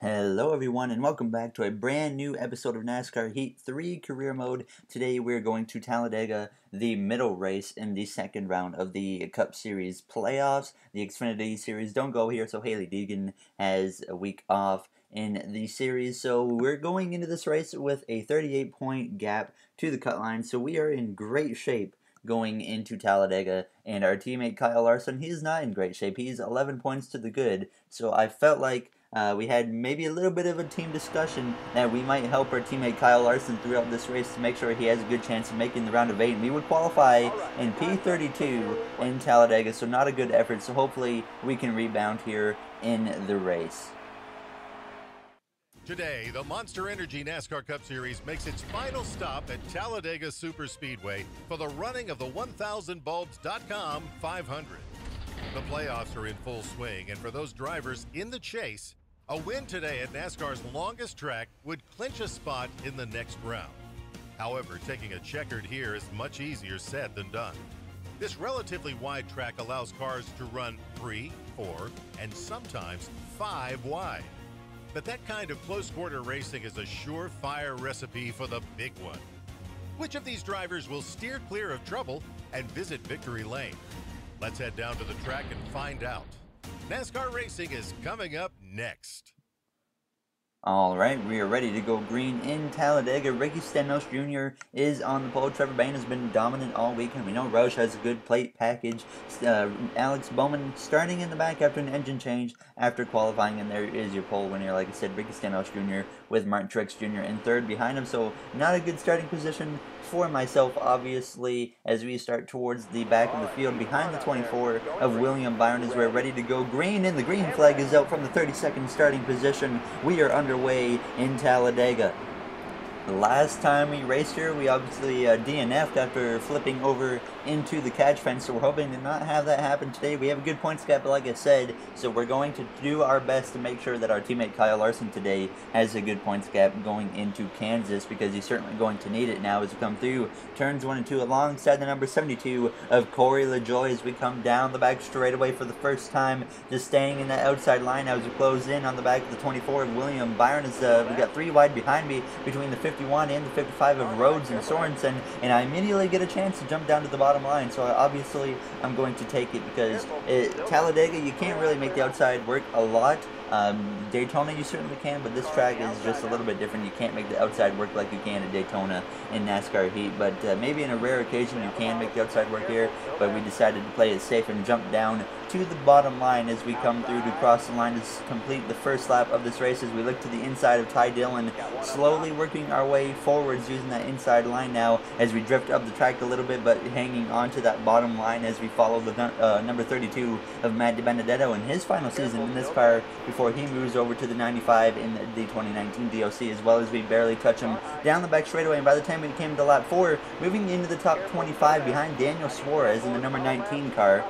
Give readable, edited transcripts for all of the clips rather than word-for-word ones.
Hello everyone and welcome back to a brand new episode of NASCAR Heat 3 Career Mode. Today we're going to Talladega, the middle race in the second round of the Cup Series playoffs. The Xfinity Series don't go here, so Haley Deegan has a week off in the series. So we're going into this race with a 38-point gap to the cut line, so we are in great shape going into Talladega, and our teammate Kyle Larson, he's not in great shape. He's 11 points to the good, so I felt like we had maybe a little bit of a team discussion that we might help our teammate Kyle Larson throughout this race to make sure he has a good chance of making the round of 8. And we would qualify in P32 in Talladega, so not a good effort. So hopefully we can rebound here in the race. Today, the Monster Energy NASCAR Cup Series makes its final stop at Talladega Superspeedway for the running of the 1000bulbs.com 500. The playoffs are in full swing, and for those drivers in the chase, a win today at NASCAR's longest track would clinch a spot in the next round. However, taking a checkered here is much easier said than done. This relatively wide track allows cars to run 3, 4, and sometimes 5 wide. But that kind of close-quarter racing is a surefire recipe for the big one. Which of these drivers will steer clear of trouble and visit victory lane? Let's head down to the track and find out. NASCAR racing is coming up next. Alright, we are ready to go green in Talladega. Ricky Stenhouse Jr. is on the pole. Trevor Bayne has been dominant all weekend. We know Roush has a good plate package. Alex Bowman starting in the back after an engine change after qualifying, and there is your pole winner. Like I said, Ricky Stenhouse Jr. with Martin Truex Jr. in third behind him, so not a good starting position for myself, obviously, as we start towards the back of the field. Behind the 24 of William Byron as we're ready to go green, and the green flag is out from the 32nd starting position. We are underway in Talladega. The last time we raced here, we obviously DNF'd after flipping over into the catch fence, so we're hoping to not have that happen today. We have a good points gap, like I said, so we're going to do our best to make sure that our teammate Kyle Larson today has a good points gap going into Kansas, because he's certainly going to need it now as we come through turns 1 and 2 alongside the number 72 of Corey LaJoie as we come down the back straightaway for the first time, just staying in that outside line now as we close in on the back of the 24 of William Byron. As we got 3 wide behind me between the 51 and the 55 of Rhodes and Sorensen, and I immediately get a chance to jump down to the bottom line, so obviously I'm going to take it, because Talladega, you can't really make the outside work a lot. Daytona you certainly can, but this track is just a little bit different. You can't make the outside work like you can at Daytona in NASCAR Heat, but maybe in a rare occasion you can make the outside work here, but we decided to play it safe and jump down to the bottom line as we come through to cross the line to complete the first lap of this race, as we look to the inside of Ty Dillon, slowly working our way forwards using that inside line now as we drift up the track a little bit, but hanging on to that bottom line as we follow the number 32 of Matt DiBenedetto in his final season in this car before he moves over to the 95 in the 2019 DOC, as well as we barely touch him down the back straightaway. And by the time we came to lap 4, moving into the top 25 behind Daniel Suarez in the number 19 car.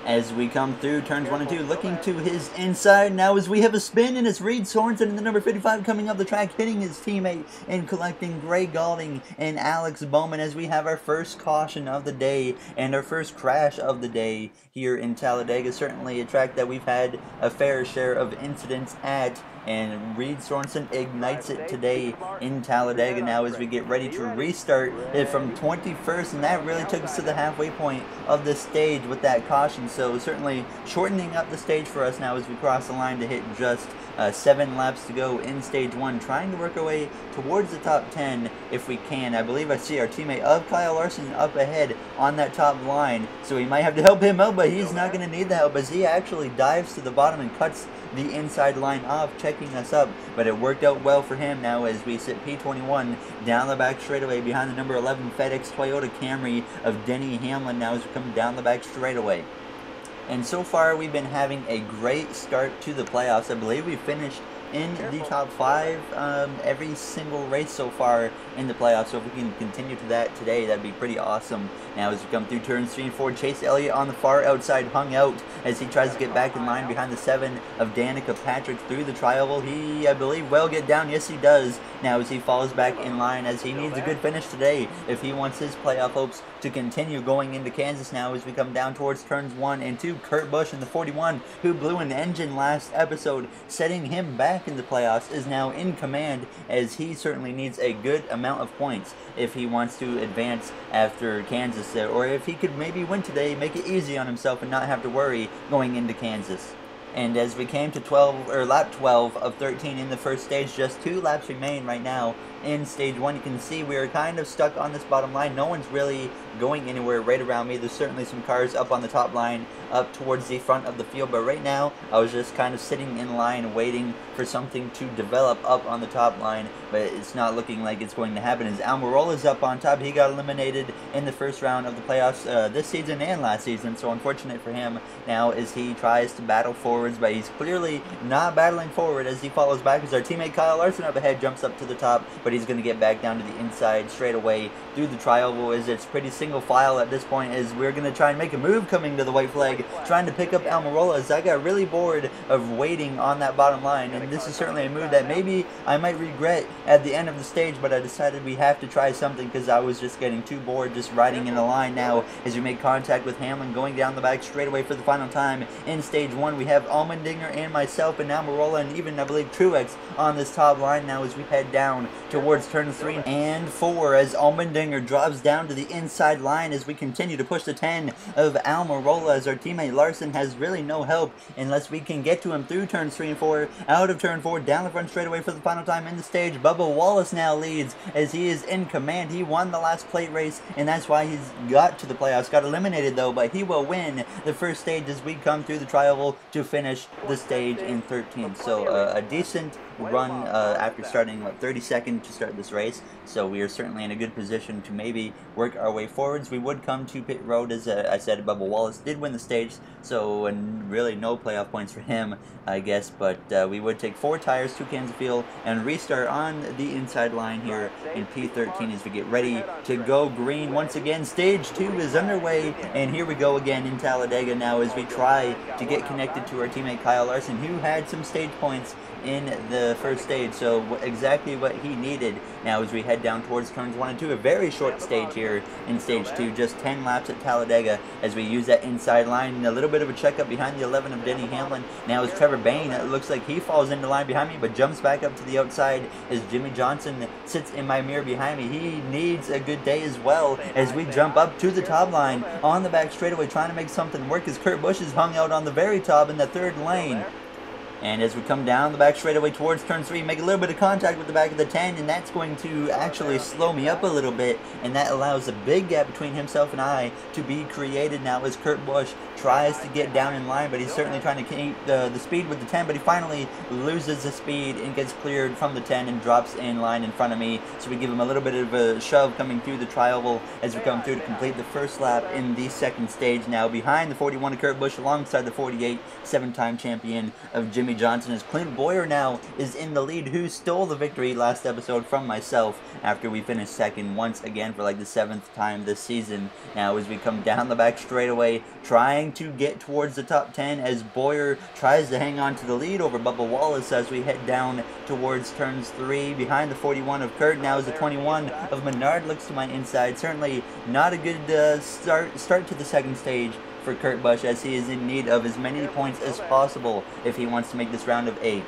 As we come through turns 1 and 2, looking to his inside now as we have a spin, and it's Reed Sorensen in the number 55 coming up the track, hitting his teammate and collecting Gray Galding and Alex Bowman as we have our first caution of the day and our first crash of the day here in Talladega. Certainly a track that we've had a fair share of incidents at, and Reed Sorensen ignites it today in Talladega now as we get ready to restart it from 21st, and that really took us to the halfway point of the stage with that caution. So certainly shortening up the stage for us now as we cross the line to hit just 7 laps to go in stage 1, trying to work our way towards the top 10 if we can. I believe I see our teammate of Kyle Larson up ahead on that top line, so we might have to help him out, but he's not going to need the help as he actually dives to the bottom and cuts the inside line off, checking us up, but it worked out well for him now as we sit P21 down the back straightaway behind the number 11 FedEx Toyota Camry of Denny Hamlin now as we come down the back straightaway. And so far we've been having a great start to the playoffs. I believe we finished in the top 5 every single race so far in the playoffs. So if we can continue to that today, that'd be pretty awesome. Now as we come through turns 3 and 4, Chase Elliott on the far outside hung out as he tries to get back in line behind the 7 of Danica Patrick through the tri-oval. He, I believe, will get down. Yes, he does. Now as he falls back in line, as he needs a good finish today if he wants his playoff hopes to continue going into Kansas. Now as we come down towards turns 1 and 2, Kurt Busch in the 41, who blew an engine last episode, setting him back in the playoffs, is now in command, as he certainly needs a good amount of points if he wants to advance after Kansas, or if he could maybe win today, make it easy on himself and not have to worry going into Kansas. And as we came to lap 12 of 13 in the first stage, just 2 laps remain right now in stage 1. You can see we are kind of stuck on this bottom line. No one's really going anywhere right around me. There's certainly some cars up on the top line, up towards the front of the field, but right now I was just kind of sitting in line waiting for something to develop up on the top line, but it's not looking like it's going to happen. As Almirola's up on top, he got eliminated in the first round of the playoffs this season and last season, so unfortunate for him now as he tries to battle forwards, but he's clearly not battling forward as he follows back as our teammate Kyle Larson up ahead jumps up to the top, but he's going to get back down to the inside straight away through the tri-oval, as it's pretty single file at this point, as we're going to try and make a move coming to the white flag, trying to pick up Almirola, as I got really bored of waiting on that bottom line, and this is certainly a move that maybe I might regret at the end of the stage, but I decided we have to try something because I was just getting too bored just riding in the line. Now as we make contact with Hamlin going down the back straightaway for the final time in stage 1, we have Allmendinger and myself and Almirola and even I believe Truex on this top line now as we head down towards turns 3 and 4, as Allmendinger drops down to the inside line as we continue to push the 10 of Almirola, as our teammate Larson has really no help unless we can get to him through turns 3 and 4, out of turn 4, down the front straightaway for the final time in the stage. Bubba Wallace now leads as he is in command. He won the last plate race and that's why he's got to the playoffs. Got eliminated though, but he will win the first stage as we come through the tri-oval to finish the stage in 13th. So a decent run after starting 32nd to start this race, so we are certainly in a good position to maybe work our way forwards. We would come to pit road, as I said. Bubba Wallace did win the stage, so really no playoff points for him, I guess, but we would take 4 tires, 2 cans of fuel, and restart on the inside line here in P13 as we get ready to go green once again. Stage 2 is underway, and here we go again in Talladega now as we try to get connected to our teammate Kyle Larson, who had some stage points in the first stage, so exactly what he needed. Now as we head down towards turns 1 and 2, a very short stage here in stage 2, just 10 laps at Talladega as we use that inside line. A little bit of a checkup behind the 11 of Denny Hamlin. Now as Trevor Bayne, it looks like he falls into line behind me, but jumps back up to the outside as Jimmy Johnson sits in my mirror behind me. He needs a good day as well as we jump up to the top line on the back straightaway, trying to make something work as Kurt Busch is hung out on the very top in the 3rd lane. And as we come down the back straightaway towards turn 3, make a little bit of contact with the back of the 10, and that's going to actually slow me up a little bit, and that allows a big gap between himself and I to be created now as Kurt Busch tries to get down in line, but he's certainly trying to keep the speed with the 10, but he finally loses the speed and gets cleared from the 10 and drops in line in front of me. So we give him a little bit of a shove coming through the tri-oval as we come through to complete the first lap in the 2nd stage. Now behind the 41 of Kurt Busch alongside the 48, 7-time champion of Jimmy Johnson, as Clint Boyer now is in the lead, who stole the victory last episode from myself after we finished 2nd once again for like the 7th time this season. Now as we come down the back straightaway, trying to get towards the top 10 as Boyer tries to hang on to the lead over Bubba Wallace as we head down towards turns 3 behind the 41 of Kurt. Now as the 21 of Menard looks to my inside. Certainly not a good start to the 2nd stage for Kurt Busch, as he is in need of as many points as possible if he wants to make this round of 8.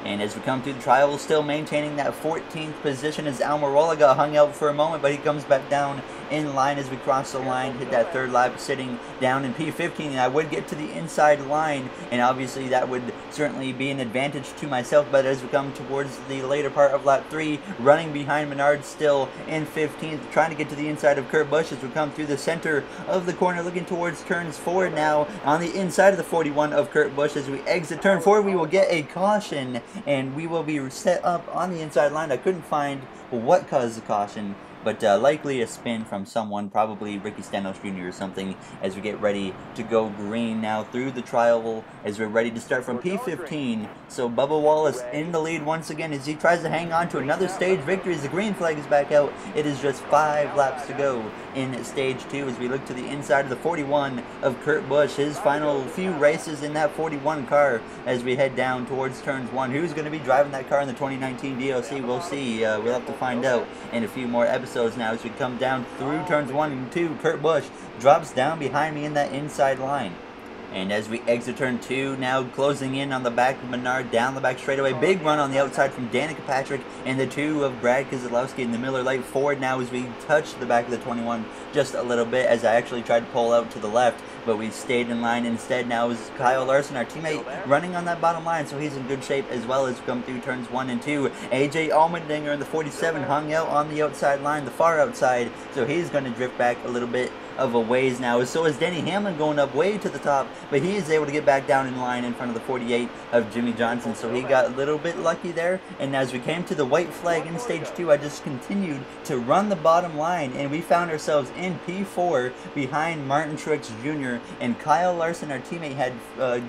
And as we come through the tri-oval, still maintaining that 14th position as Almirola got hung out for a moment, but he comes back down in line as we cross the line, hit that 3rd lap, sitting down in P15, and I would get to the inside line, and obviously that would certainly be an advantage to myself, but as we come towards the later part of lap 3, running behind Menard still in 15th, trying to get to the inside of Kurt Busch as we come through the center of the corner, looking towards turns 4 now on the inside of the 41 of Kurt Busch. As we exit turn 4, we will get a caution, and we will be set up on the inside line. I couldn't find what caused the caution, but likely a spin from someone, probably Ricky Stenhouse Jr. or something, as we get ready to go green now through the trial as we're ready to start from P15. So Bubba Wallace in the lead once again as he tries to hang on to another stage victory as the green flag is back out. It is just 5 laps to go in stage 2 as we look to the inside of the 41 of Kurt Busch. His final few races in that 41 car as we head down towards turns 1. Who's going to be driving that car in the 2019 DLC? We'll see. We'll have to find out in a few more episodes now as we come down through turns 1 and 2. Kurt Busch drops down behind me in that inside line. And as we exit turn 2, now closing in on the back of Menard, down the back straightaway. Big run on the outside from Danica Patrick and the 2 of Brad Keselowski in the Miller Lite forward now as we touch the back of the 21 just a little bit as I actually tried to pull out to the left, but we stayed in line instead. Now is Kyle Larson, our teammate, running on that bottom line, so he's in good shape as well as we come through turns 1 and 2. AJ Allmendinger in the 47 hung out on the outside line, the far outside, so he's going to drift back a little bit of a ways now. So is Denny Hamlin going up way to the top, but he is able to get back down in line in front of the 48 of Jimmy Johnson, so he got a little bit lucky there. And as we came to the white flag in stage 2, I just continued to run the bottom line, and we found ourselves in P4 behind Martin Truex Jr. and Kyle Larson, our teammate, had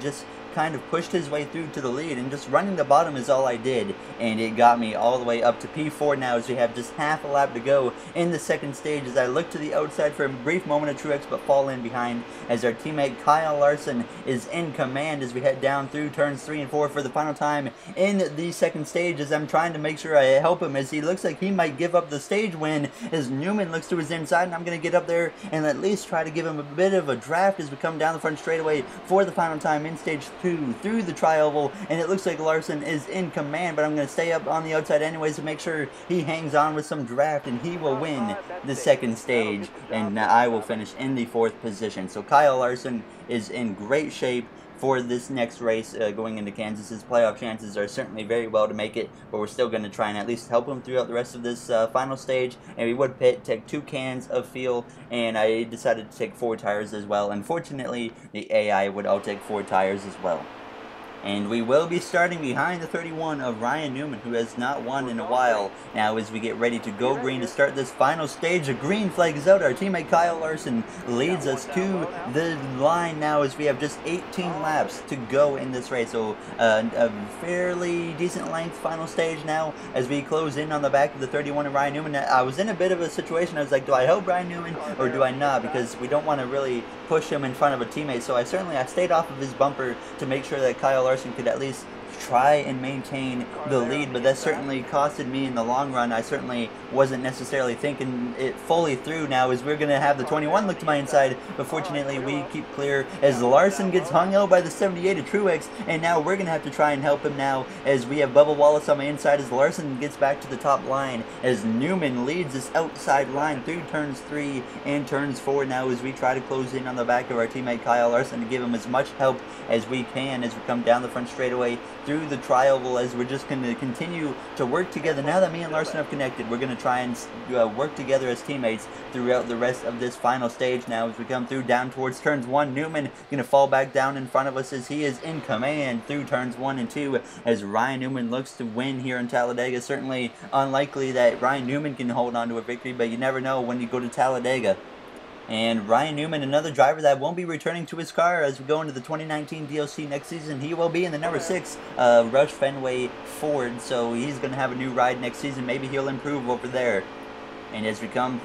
just kind of pushed his way through to the lead, and just running the bottom is all I did, and it got me all the way up to P4 now as we have just half a lap to go in the second stage as I look to the outside for a brief moment of Truex but fall in behind as our teammate Kyle Larson is in command as we head down through turns 3 and 4 for the final time in the second stage as I'm trying to make sure I help him as he looks like he might give up the stage win as Newman looks to his inside, and I'm going to get up there and at least try to give him a bit of a draft as we come down the front straightaway for the final time in stage 2 through the tri-oval, and it looks like Larson is in command, but I'm going to stay up on the outside anyways to make sure he hangs on with some draft, and he will win the second stage, and I will finish in the 4th position. So Kyle Larson is in great shape for this next race going into Kansas. His playoff chances are certainly very well to make it, but we're still going to try and at least help him throughout the rest of this final stage. And we would take 2 cans of fuel, and I decided to take 4 tires as well. Unfortunately, the AI would all take 4 tires as well. And we will be starting behind the 31 of Ryan Newman, who has not won in a while. Now as we get ready to go green to start this final stage, a green flag is out. Our teammate Kyle Larson leads us to the line now as we have just 18 laps to go in this race. So a fairly decent length final stage now as we close in on the back of the 31 of Ryan Newman. I was in a bit of a situation. I was like, do I help Ryan Newman or do I not? Because we don't want to really push him in front of a teammate. So I stayed off of his bumper to make sure that Kyle Larson could at least try and maintain the lead, but that certainly costed me in the long run. I certainly wasn't necessarily thinking it fully through now as we're going to have the 21 look to my inside, but fortunately we keep clear as Larson gets hung out by the 78 of Truex, and now we're going to have to try and help him now as we have Bubba Wallace on my inside as Larson gets back to the top line as Newman leads this outside line through turns 3 and turns 4 now as we try to close in on the back of our teammate Kyle Larson to give him as much help as we can as we come down the front straightaway through the tri-oval as we're just going to continue to work together. Now that me and Larson have connected, we're going to try and work together as teammates throughout the rest of this final stage now as we come through down towards turns 1. Newman going to fall back down in front of us as he is in command through turns 1 and 2 as Ryan Newman looks to win here in Talladega. Certainly unlikely that Ryan Newman can hold on to a victory, but you never know when you go to Talladega. And Ryan Newman, another driver that won't be returning to his car as we go into the 2019 DLC next season. He will be in the number 6 Roush Fenway Ford, so he's going to have a new ride next season. Maybe he'll improve over there. And as we come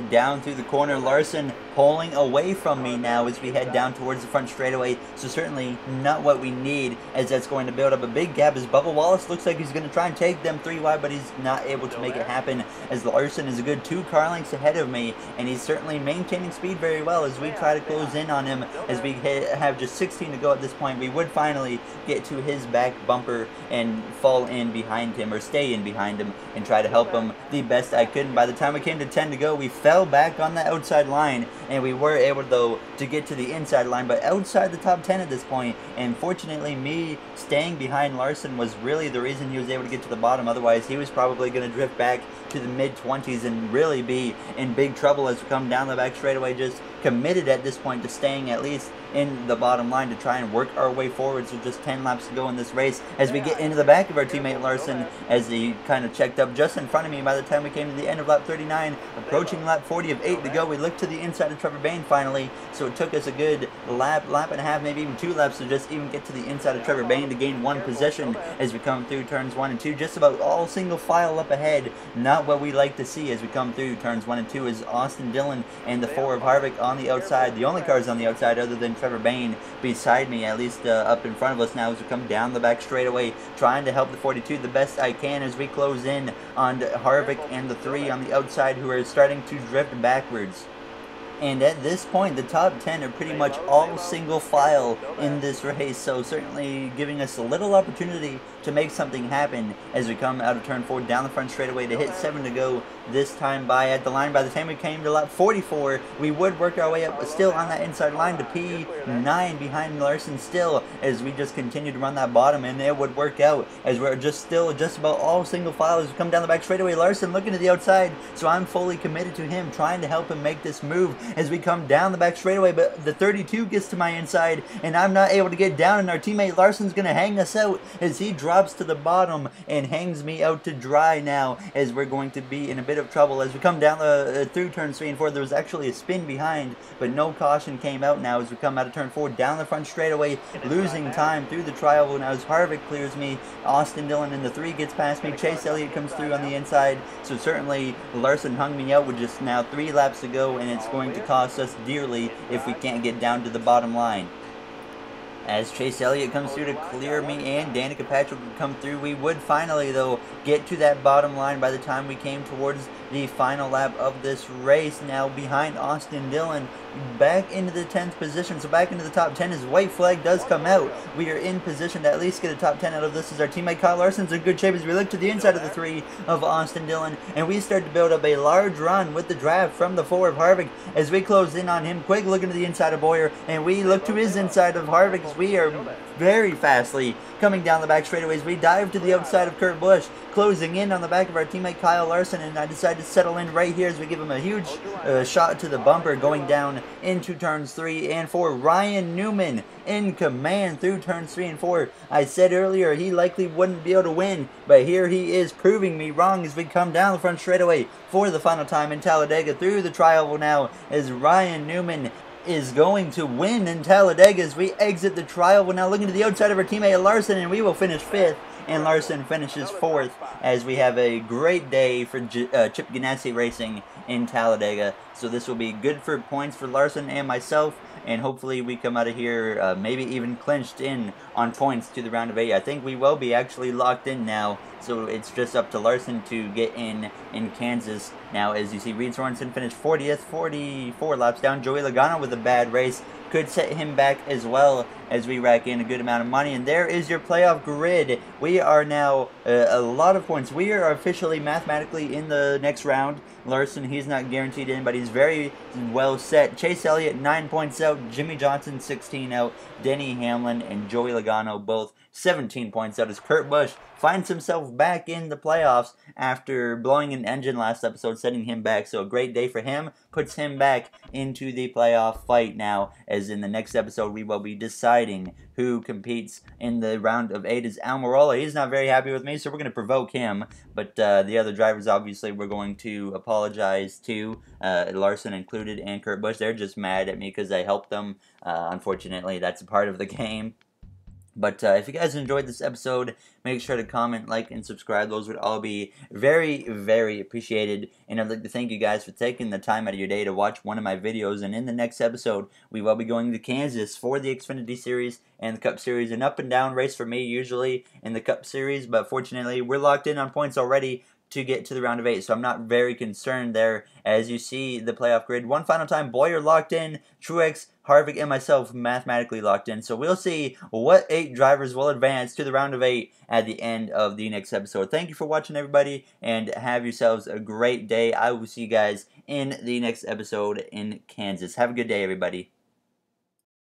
down through the corner, Larson pulling away from me now as we head down towards the front straightaway. So certainly not what we need, as that's going to build up a big gap as Bubba Wallace looks like he's going to try and take them 3 wide, but he's not able to make it happen as Larson is a good 2 car lengths ahead of me, and he's certainly maintaining speed very well as we try to close in on him as we have just 16 to go at this point. We would finally get to his back bumper and fall in behind him, or stay in behind him, and try to help him the best I could. And by the time we came to 10 to go, we fell back on the outside line, and we were able though to get to the inside line, but outside the top 10 at this point. And fortunately, me staying behind Larson was really the reason he was able to get to the bottom. Otherwise, he was probably going to drift back to the mid-20s and really be in big trouble as we come down the back straightaway. Just committed at this point to staying at least in the bottom line to try and work our way forward. So just 10 laps to go in this race as we get into the back of our teammate Larson, as he kind of checked up just in front of me by the time we came to the end of lap 39, approaching lap 40 of 8 to go. We looked to the inside of Trevor Bayne finally, so it took us a good lap and a half, maybe even 2 laps to just even get to the inside of Trevor Bayne to gain 1 position as we come through turns 1 and 2. Just about all single file up ahead. Not what we like to see as we come through turns 1 and 2 is Austin Dillon and the 4 of Harvick on the outside. The only cars on the outside other than Trevor Bayne beside me, at least up in front of us now, as we come down the back straightaway, trying to help the 42 the best I can as we close in on Harvick and the 3 on the outside, who are starting to drift backwards. And at this point, the top 10 are pretty much all single file in this race, so certainly giving us a little opportunity to make something happen as we come out of turn 4 down the front straightaway to hit 7 to go this time by at the line. By the time we came to lap 44, we would work our way up still on that inside line to P9 behind Larson still, as we just continue to run that bottom, and it would work out as we're just about all single file as we come down the back straightaway. Larson looking to the outside, so I'm fully committed to him, trying to help him make this move as we come down the back straightaway, but the 32 gets to my inside and I'm not able to get down, and our teammate Larson's going to hang us out as he drops to the bottom and hangs me out to dry now, as we're going to be in a bit of trouble as we come down through turns 3 and 4. There was actually a spin behind, but no caution came out now as we come out of turn 4 down the front straightaway, losing time through the tri-oval now as Harvick clears me. Austin Dillon in the 3 gets past me. Chase Elliott comes through on the inside, so certainly Larson hung me out with just now 3 laps to go, and it's going to cost us dearly if we can't get down to the bottom line. As Chase Elliott comes through to clear me and Danica Patrick would come through. We would finally, though, get to that bottom line by the time we came towards the final lap of this race. Now behind Austin Dillon, back into the 10th position, so back into the top 10 as white flag does come out. We are in position to at least get a top 10 out of this as our teammate Kyle Larson's in good shape as we look to the inside of the 3 of Austin Dillon, and we start to build up a large run with the draft from the 4 of Harvick as we close in on him quick, looking to the inside of Boyer, and we look to his inside of Harvick as we are very fastly coming down the back straightaways. We dive to the outside of Kurt Busch, closing in on the back of our teammate Kyle Larson, and I decide to settle in right here as we give him a huge shot to the bumper going down into turns 3 and 4. Ryan Newman in command through turns 3 and 4. I said earlier he likely wouldn't be able to win, but here he is proving me wrong as we come down the front straightaway for the final time in Talladega through the tri-oval now, as Ryan Newman is going to win in Talladega as we exit the trial. We're now looking to the outside of our teammate Larson, and we will finish 5th, and Larson finishes 4th, as we have a great day for Chip Ganassi Racing in Talladega. So this will be good for points for Larson and myself, and hopefully we come out of here maybe even clinched in on points to the round of 8. I think we will be actually locked in now, so it's just up to Larson to get in Kansas. Now, as you see, Reed Sorensen finished 40th, 44 laps down. Joey Logano with a bad race could set him back as well, as we rack in a good amount of money. And there is your playoff grid. We are now a lot of points. We are officially mathematically in the next round. Larson, he's not guaranteed in, but he's very well set. Chase Elliott 9 points out. Jimmy Johnson 16 out. Denny Hamlin and Joey Logano both 17 points out, as Kurt Busch finds himself back in the playoffs after blowing an engine last episode, setting him back. So a great day for him, puts him back into the playoff fight now, as in the next episode we will be deciding who competes in the round of 8 is Almirola. He's not very happy with me, so we're going to provoke him, but the other drivers obviously we're going to apologize to, Larson included and Kurt Busch. They're just mad at me because I helped them. Unfortunately, that's a part of the game. But if you guys enjoyed this episode, make sure to comment, like, and subscribe. Those would all be very, very appreciated. And I'd like to thank you guys for taking the time out of your day to watch one of my videos. And in the next episode, we will be going to Kansas for the Xfinity Series and the Cup Series. An up and down race for me usually in the Cup Series, but fortunately we're locked in on points already to get to the round of 8, so I'm not very concerned there. As you see the playoff grid, one final time, Boyer locked in, Truex, Harvick, and myself mathematically locked in. So we'll see what 8 drivers will advance to the round of 8 at the end of the next episode. Thank you for watching, everybody, and have yourselves a great day. I will see you guys in the next episode in Kansas. Have a good day, everybody.